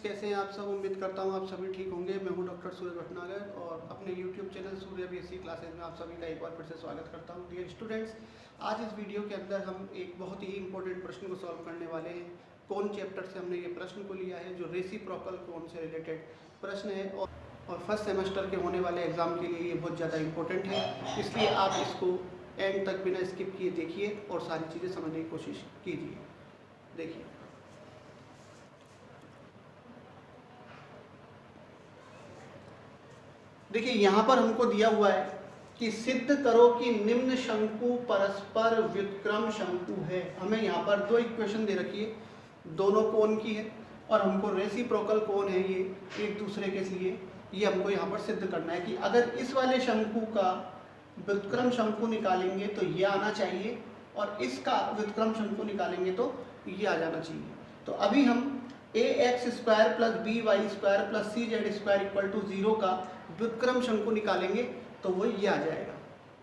कैसे हैं आप सब। उम्मीद करता हूं आप सभी ठीक होंगे। मैं हूं डॉक्टर सूर्य भटनागर और अपने यूट्यूब चैनल सूर्य बीएससी क्लासेज में आप सभी का एक बार फिर से स्वागत करता हूं। डियर स्टूडेंट्स, आज इस वीडियो के अंदर हम एक बहुत ही इंपॉर्टेंट प्रश्न को सॉल्व करने वाले हैं। कौन चैप्टर से हमने ये प्रश्न को लिया है, जो रेसिप्रोकल कौन से रिलेटेड प्रश्न है और फर्स्ट सेमेस्टर के होने वाले एग्जाम के लिए ये बहुत ज़्यादा इंपॉर्टेंट है। इसलिए आप इसको एंड तक बिना स्किप किए देखिए और सारी चीज़ें समझने की कोशिश कीजिए। देखिए, यहाँ पर हमको दिया हुआ है कि सिद्ध करो कि निम्न शंकु परस्पर व्युत्क्रम शंकु है। हमें यहाँ पर दो इक्वेशन दे रखी है, दोनों कोण की है और हमको रेसिप्रोकल कोण है ये एक दूसरे के लिए। ये हमको यहाँ पर सिद्ध करना है कि अगर इस वाले शंकु का व्युत्क्रम शंकु निकालेंगे तो ये आना चाहिए और इसका व्युत्क्रम शंकु निकालेंगे तो ये आ जाना चाहिए। तो अभी हम ax square plus B Y square plus C Z square equal to 0 का व्युत्क्रम शंकु निकालेंगे तो वो ये आ जाएगा।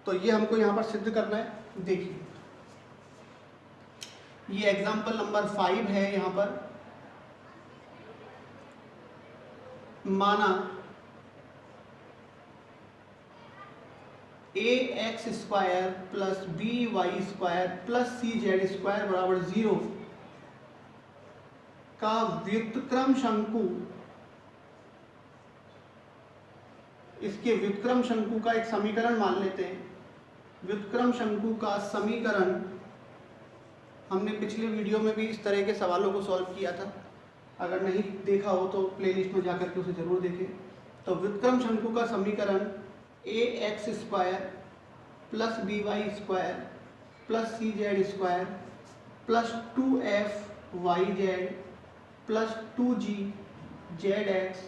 तो ये हमको यहाँ पर सिद्ध करना है। देखिए, ये एग्जाम्पल नंबर 5 है। यहाँ पर माना ax square plus B Y square plus C Z square बराबर 0 का व्युत्क्रम शंकु, इसके व्युत्क्रम शंकु का एक समीकरण मान लेते हैं। व्युत्क्रम शंकु का समीकरण हमने पिछले वीडियो में भी इस तरह के सवालों को सॉल्व किया था। अगर नहीं देखा हो तो प्लेलिस्ट में जाकर के उसे जरूर देखें। तो व्युत्क्रम शंकु का समीकरण ax square plus B Y square plus C Z square plus 2f Y Z plus 2g Z X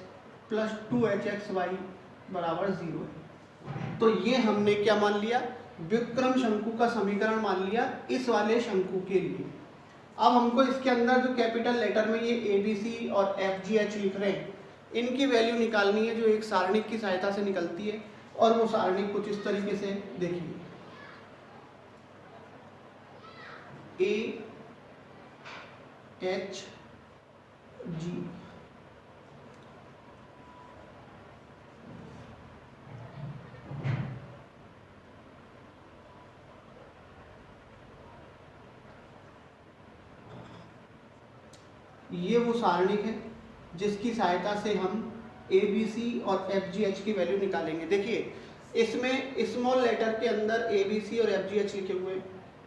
plus 2hx Y बराबर 0 है। तो ये हमने क्या मान लिया, व्युत्क्रम शंकु का समीकरण मान लिया इस वाले शंकु के लिए। अब हमको इसके अंदर जो कैपिटल लेटर में ये ABC और FGH लिख रहे हैं, इनकी वैल्यू निकालनी है जो एक सारणिक की सहायता से निकलती है। और वो सारणिक कुछ इस तरीके से देखिए, AHG ये वो सारणिक है जिसकी सहायता से हम ABC और FGH की वैल्यू निकालेंगे। देखिए, इसमें स्मॉल लेटर के अंदर ABC और FGH लिखे हुए हैं।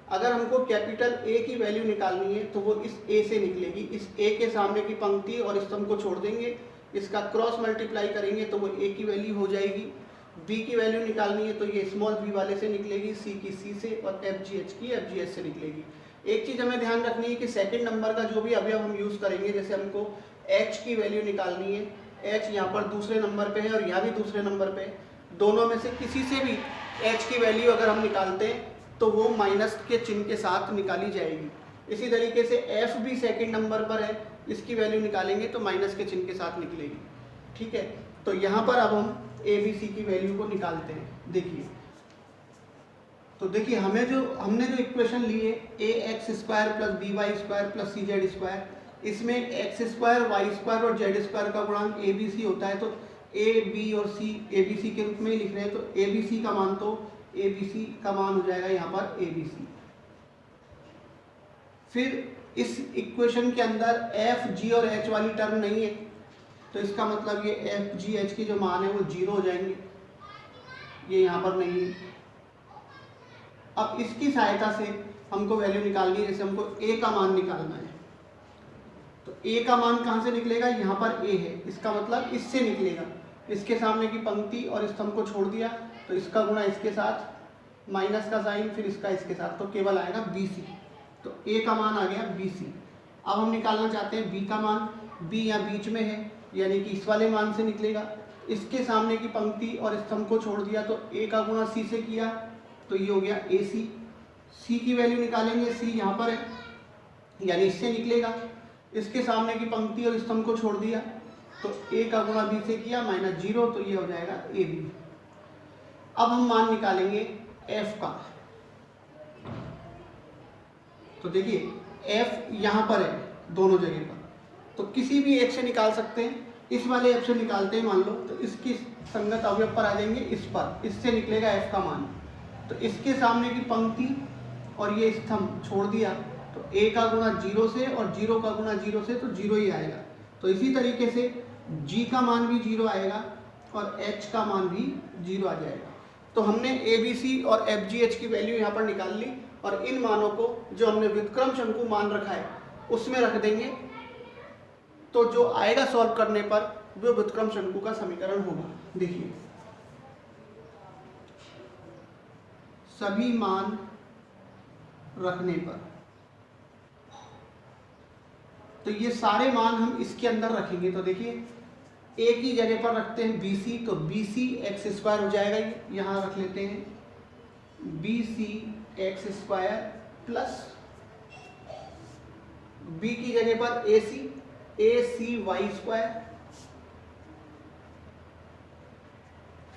अगर हमको कैपिटल A की वैल्यू निकालनी है तो वो इस A से निकलेगी। इस A के सामने की पंक्ति और स्तंभ को छोड़ देंगे, इसका क्रॉस मल्टीप्लाई करेंगे तो वो A की वैल्यू हो जाएगी। B की वैल्यू निकालनी है तो ये स्मॉल b वाले से निकलेगी, C की C से और FGH की FGH से निकलेगी। एक चीज़ हमें ध्यान रखनी है कि सेकंड नंबर का जो भी अवयव हम यूज़ करेंगे, जैसे हमको H की वैल्यू निकालनी है, H यहाँ पर दूसरे नंबर पे है और यहाँ भी दूसरे नंबर पे है। दोनों में से किसी से भी H की वैल्यू अगर हम निकालते हैं तो वो माइनस के चिन्ह के साथ निकाली जाएगी। इसी तरीके से F भी सेकंड नंबर पर है, इसकी वैल्यू निकालेंगे तो माइनस के चिन्ह के साथ निकलेगी। ठीक है, तो यहाँ पर अब हम ABC की वैल्यू को निकालते हैं। देखिए, तो देखिए हमने जो इक्वेशन ली है ax square plus B Y square plus C Z square, इसमें x स्क्वायर वाई स्क्वायर और जेड स्क्वायर का गुणांक ABC होता है। तो a b और c ABC के रूप में ही लिख रहे हैं। तो ABC का मान हो जाएगा यहाँ पर ABC। फिर इस इक्वेशन के अंदर f g और h वाली टर्म नहीं है, तो इसका मतलब ये f g h की जो मान है वो 0 हो जाएंगे, ये यहाँ पर नहीं है। अब इसकी सहायता से हमको वैल्यू निकालनी है। जैसे हमको a का मान निकालना है तो a का मान कहाँ से निकलेगा, यहाँ पर a है, इसका मतलब इससे निकलेगा। इसके सामने की पंक्ति और स्तंभ को छोड़ दिया तो इसका गुणा इसके साथ, माइनस का साइन, फिर इसका इसके साथ, तो केवल आएगा BC। तो a का मान आ गया BC। अब हम निकालना चाहते हैं b का मान। b यहाँ बीच में है यानी कि इस वाले मान से निकलेगा। इसके सामने की पंक्ति और स्तंभ को छोड़ दिया तो a का गुणा c से किया तो ये हो गया AC। C की वैल्यू निकालेंगे, C यहाँ पर है यानी इससे निकलेगा। इसके सामने की पंक्ति और स्तंभ को छोड़ दिया तो A का गुणा B से किया माइनस 0, तो ये हो जाएगा AB। अब हम मान निकालेंगे F का। तो देखिए F यहाँ पर है दोनों जगह पर, तो किसी भी एक से निकाल सकते हैं। इस वाले एफ से निकालते हैं मान लो, तो इसकी संगत अवयव पर आ जाएंगे इस पर, इससे निकलेगा एफ का मान। तो इसके सामने की पंक्ति और ये स्तंभ छोड़ दिया, तो ए का गुणा 0 से और 0 का गुणा 0 से, तो 0 ही आएगा। तो इसी तरीके से जी का मान भी 0 आएगा और एच का मान भी 0 आ जाएगा। तो हमने ए बी सी और एफ जी एच की वैल्यू यहाँ पर निकाल ली और इन मानों को जो हमने व्युत्क्रम शंकु मान रखा है उसमें रख देंगे। तो जो आएगा सॉल्व करने पर वो व्युत्क्रम शंकु का समीकरण होगा। देखिए सभी मान रखने पर, तो ये सारे मान हम इसके अंदर रखेंगे। तो देखिए ए की जगह पर रखते हैं बी सी, तो बी सी एक्स स्क्वायर हो जाएगा, ये यहाँ रख लेते हैं B C X square plus B की जगह पर ए सी वाई स्क्वायर,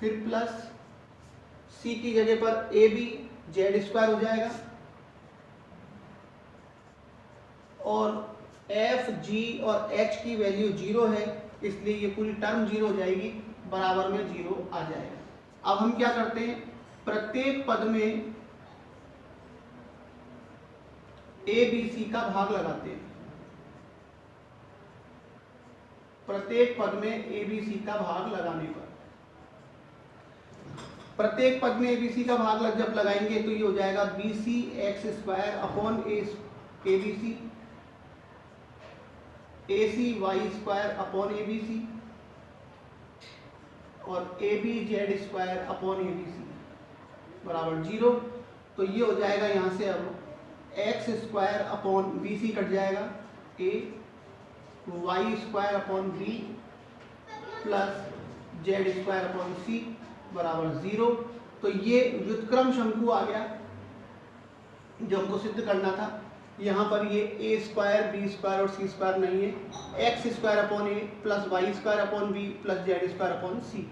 फिर प्लस सी की जगह पर ए बी जेड स्क्वायर हो जाएगा और एफ जी और एच की वैल्यू 0 है, इसलिए ये पूरी टर्म 0 हो जाएगी, बराबर में 0 आ जाएगा। अब हम क्या करते हैं, प्रत्येक पद में ए बी सी का भाग लगाते हैं। प्रत्येक पद में ए बी सी का भाग लगाने पर, प्रत्येक पद में ए बी सी का भाग जब लगाएंगे तो ये हो जाएगा B C X square upon A B C, A C Y square upon A B C और A B Z square upon A B C बराबर 0। तो ये हो जाएगा यहाँ से अब X square upon B C cut जाएगा, A Y square upon B plus Z square upon C बराबर 0। तो ये व्युत्क्रम शंकु आ गया जो हमको सिद्ध करना था। यहाँ पर ये ए स्क्वायर बी स्क्वायर और सी स्क्वायर नहीं है, X square upon A plus Y square upon B plus Z square upon C.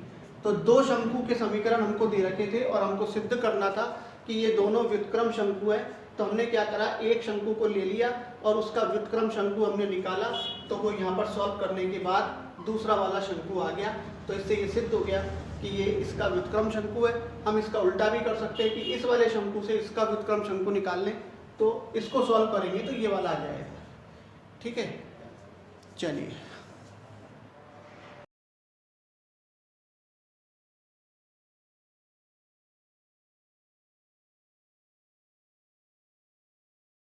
तो दो शंकु के समीकरण हमको दे रखे थे और हमको सिद्ध करना था कि ये दोनों व्युत्क्रम शंकु है। तो हमने क्या करा, एक शंकु को ले लिया और उसका व्युत्क्रम शंकु हमने निकाला, तो वो यहाँ पर सॉल्व करने के बाद दूसरा वाला शंकु आ गया। तो इससे ये सिद्ध हो गया कि ये इसका व्युत्क्रम शंकु है। हम इसका उल्टा भी कर सकते हैं कि इस वाले शंकु से इसका व्युत्क्रम शंकु निकाल लें, तो इसको सॉल्व करेंगे तो ये वाला आ जाएगा। ठीक है, चलिए।